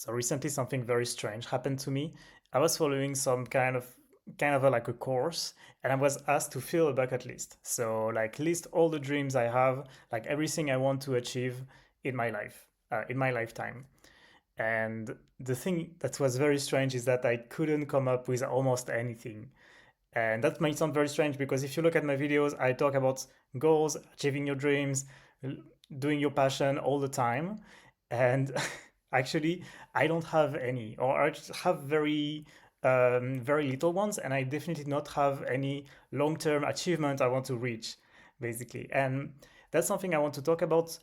So recently something very strange happened to me. I was following some like a course, and I was asked to fill a bucket list. So like list all the dreams I have, like everything I want to achieve in my life, in my lifetime. And the thing that was very strange is that I couldn't come up with almost anything. And that might sound very strange because if you look at my videos, I talk about goals, achieving your dreams, doing your passion all the time. And actually, I don't have any, or I just have very little ones. And I definitely not have any long term achievement I want to reach, basically. And that's something I want to talk about,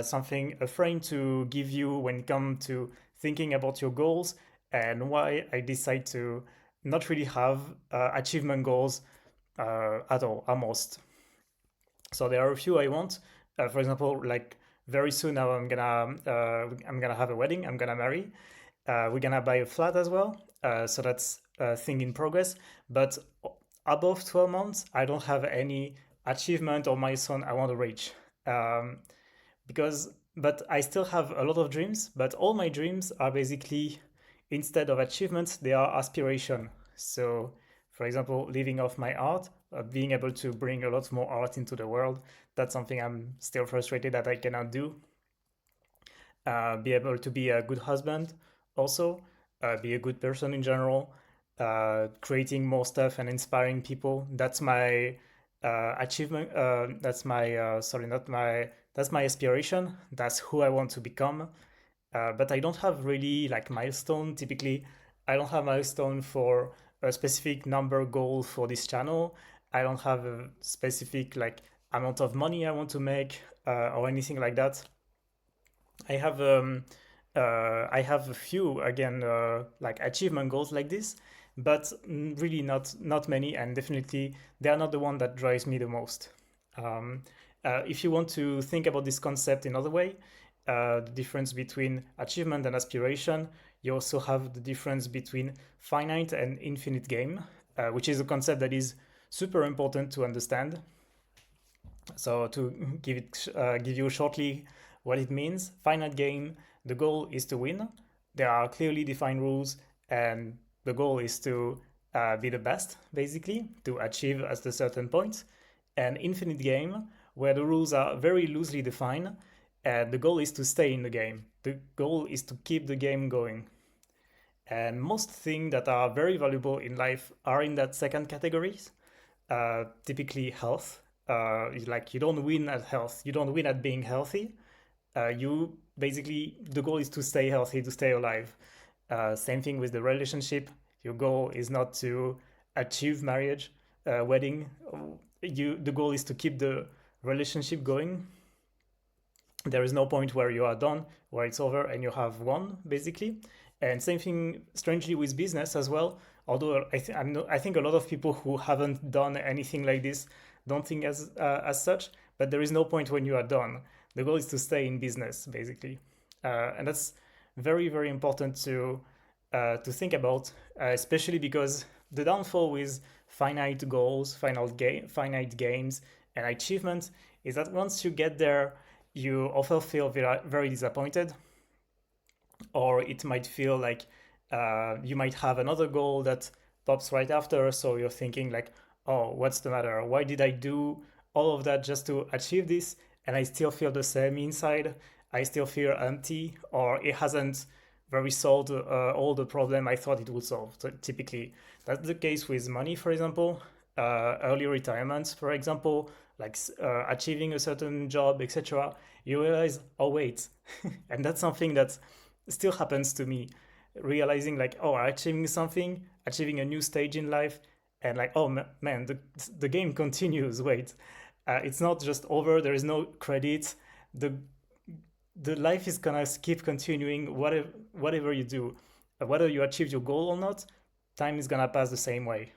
something, a frame to give you when it comes to thinking about your goals and why I decide to not really have achievement goals at all, almost. So there are a few I want. For example, like very soon now, I'm gonna have a wedding. I'm gonna marry. We're gonna buy a flat as well. So that's a thing in progress. But above 12 months, I don't have any achievement or milestone I want to reach. Um, but I still have a lot of dreams, but all my dreams are basically, instead of achievements, they are aspiration. So, for example, living off my art, being able to bring a lot more art into the world, that's something I'm still frustrated that I cannot do. Be able to be a good husband, also, be a good person in general, creating more stuff and inspiring people. That's my achievement. That's my, sorry, not my, that's my aspiration. That's who I want to become. But I don't have really like milestone. Typically, I don't have milestone for a specific number goal for this channel. I don't have a specific like amount of money I want to make or anything like that. I have I have a few again like achievement goals like this, but really not many, and definitely they are not the one that drives me the most. Um, if you want to think about this concept in another way, the difference between achievement and aspiration, you also have the difference between finite and infinite game, which is a concept that is super important to understand. So to give you shortly what it means, finite game, the goal is to win. There are clearly defined rules, and the goal is to be the best, basically, to achieve at a certain point. An infinite game, where the rules are very loosely defined, and the goal is to stay in the game. The goal is to keep the game going. And most things that are very valuable in life are in that second category, typically health. Like you don't win at health, you don't win at being healthy. You basically, the goal is to stay healthy, to stay alive. Same thing with the relationship. Your goal is not to achieve marriage, wedding. The goal is to keep the relationship going. There is no point where you are done, where it's over and you have won, basically. And same thing, strangely, with business as well. Although I think a lot of people who haven't done anything like this don't think as such. But there is no point when you are done. The goal is to stay in business, basically, and that's very important to think about, especially because the downfall with finite goals, finite games, and achievements is that once you get there, you often feel very disappointed, or it might feel like you might have another goal that pops right after. So you're thinking like, oh, what's the matter? Why did I do all of that just to achieve this? And I still feel the same inside. I still feel empty, or it hasn't very solved all the problem I thought it would solve. So typically, that's the case with money, for example, early retirement, for example, like achieving a certain job, etc. You realize, oh wait, and that's something that still happens to me, realizing like, oh, achieving something, achieving a new stage in life, and like, oh man, the game continues. Wait, it's not just over. There is no credit. the the life is gonna keep continuing, whatever you do. Whether you achieve your goal or not, time is gonna pass the same way.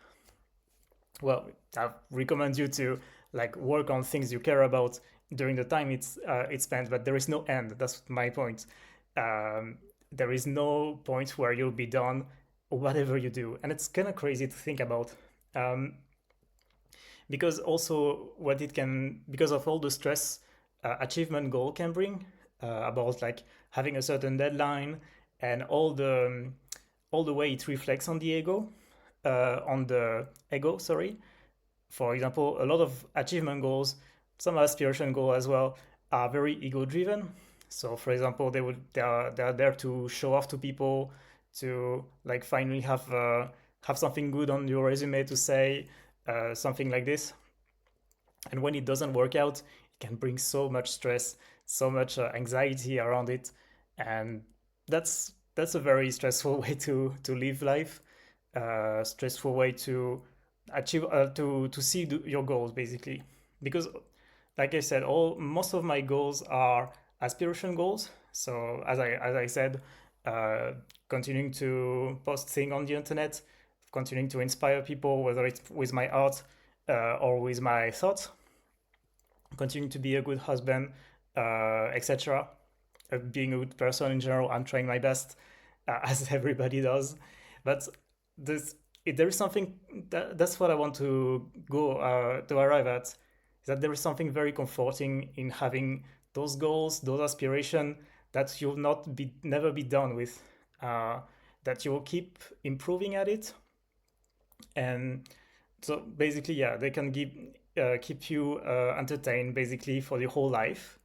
Well, I recommend you to like work on things you care about during the time it's spent, but there is no end. That's my point. There is no point where you'll be done whatever you do, and it's kind of crazy to think about. um, because also what it can, because of all the stress achievement goal can bring, about like having a certain deadline and all the way it reflects on the ego, sorry. For example, a lot of achievement goals, some aspiration goals as well, are very ego driven. So for example, they are there to show off to people, to like finally have something good on your resume to say, something like this. And when it doesn't work out, it can bring so much stress, so much anxiety around it, and that's a very stressful way to live life, stressful way to achieve, to see your goals basically. Because like I said, all most of my goals are aspiration goals. So as I said, uh, continuing to post things on the internet, continuing to inspire people, whether it's with my art, or with my thoughts, continuing to be a good husband, etc. Being a good person in general. I'm trying my best, as everybody does. But this, if there is something that's what I want to go to arrive at, is that there is something very comforting in having those goals, those aspirations that you'll not be never be done with, uh, that you will keep improving at it. And so basically, yeah, they can keep you entertained basically for the whole life,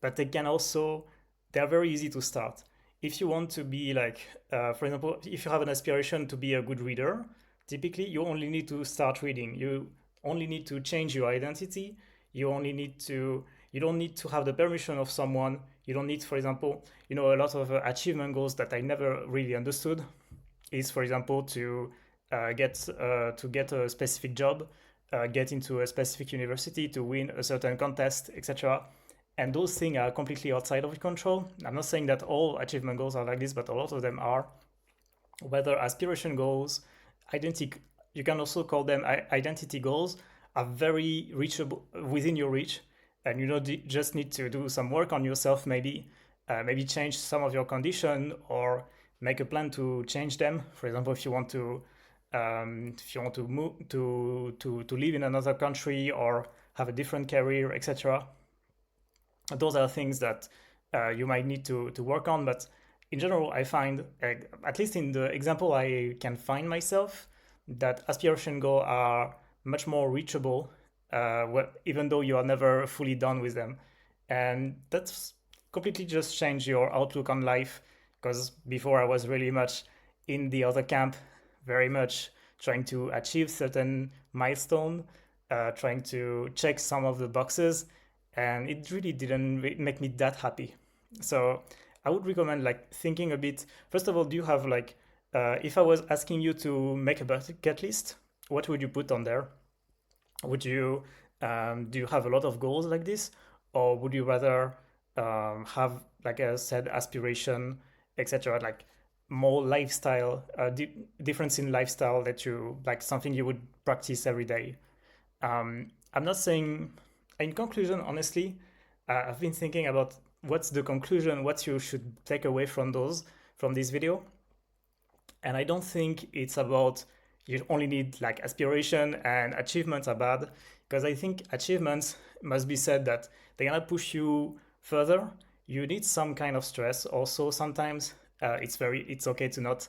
but they can also, they are very easy to start. If you want to be like, for example, if you have an aspiration to be a good reader, typically you only need to start reading. You only need to change your identity. You only need to, you don't need to have the permission of someone. You don't need, for example, a lot of achievement goals that I never really understood is, for example, to get a specific job, get into a specific university, to win a certain contest, etc. And those things are completely outside of your control. I'm not saying that all achievement goals are like this, but a lot of them are. Whether aspiration goals, identity, you can also call them identity goals, are very reachable, within your reach, and you know just need to do some work on yourself, maybe change some of your condition, or make a plan to change them. For example, if you want to move to live in another country or have a different career, etc. Those are things that you might need to work on. But in general, I find, at least in the example I can find myself, that aspiration goals are much more reachable, even though you are never fully done with them. And that's completely just changed your outlook on life. Because before I was really much in the other camp, very much trying to achieve certain milestone, trying to check some of the boxes, and it really didn't make me that happy. So I would recommend like thinking a bit. First of all, do you have like, if I was asking you to make a bucket list, what would you put on there? Would you Do you have a lot of goals like this, or would you rather have, like I said, aspiration, etc., like more lifestyle, difference in lifestyle that you like, something you would practice every day? I'm not saying, in conclusion, honestly, I've been thinking about what's the conclusion, what you should take away from this video. And I don't think it's about you only need like aspiration and achievements are bad, because I think achievements must be said that they're gonna push you further. You need some kind of stress also sometimes. It's okay to not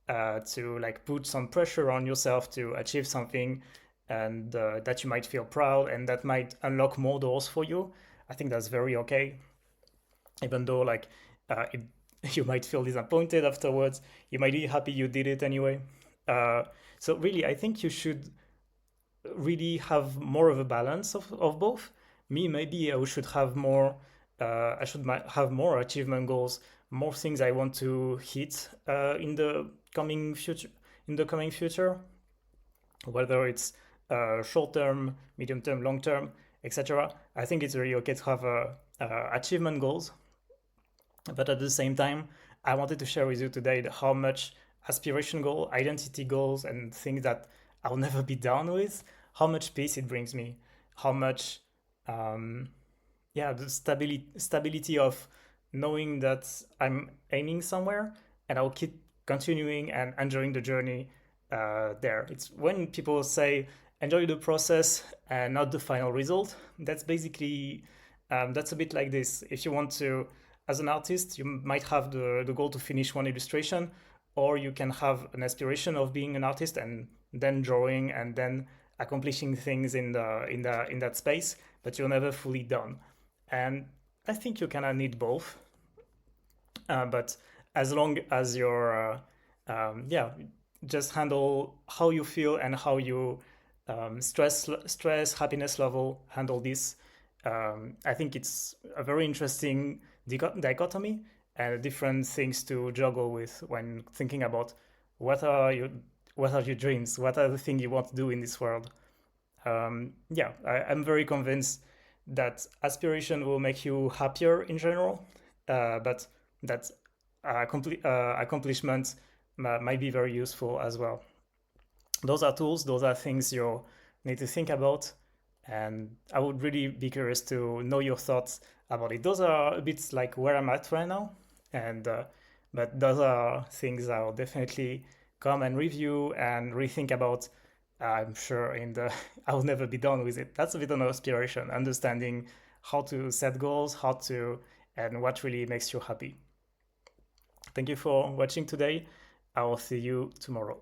to like put some pressure on yourself to achieve something, and that you might feel proud and that might unlock more doors for you. I think that's very okay, even though like it, you might feel disappointed afterwards. You might be happy you did it anyway. Uh, so really, I think you should really have more of a balance of both. Me, maybe I should have more. I should have more achievement goals, more things I want to hit in the coming future. In the coming future, whether it's short term, medium term, long term, etc. I think it's really okay to have achievement goals, but at the same time, I wanted to share with you today how much aspiration goal, identity goals, and things that I'll never be done with, how much peace it brings me, how much, um, yeah, the stability of knowing that I'm aiming somewhere, and I'll keep continuing and enjoying the journey there. It's when people say enjoy the process and not the final result. That's basically, that's a bit like this. If you want to as an artist, you might have the goal to finish one illustration, or you can have an aspiration of being an artist and then drawing and then accomplishing things in that space, but you're never fully done. And I think you kind of need both. But as long as you're, yeah, just handle how you feel and how you stress, happiness level, handle this. I think it's a very interesting dichotomy and different things to juggle with when thinking about what are your what are your dreams, what are the things you want to do in this world. Yeah, I'm very convinced that aspiration will make you happier in general, but that accomplishment might be very useful as well. Those are tools, those are things you need to think about, and I would really be curious to know your thoughts about it. Those are a bit like where I'm at right now, and but those are things I'll definitely come and review and rethink about. I'm sure in the I'll never be done with it. That's a bit of an aspiration, understanding how to set goals, how to and what really makes you happy. Thank you for watching today. I will see you tomorrow.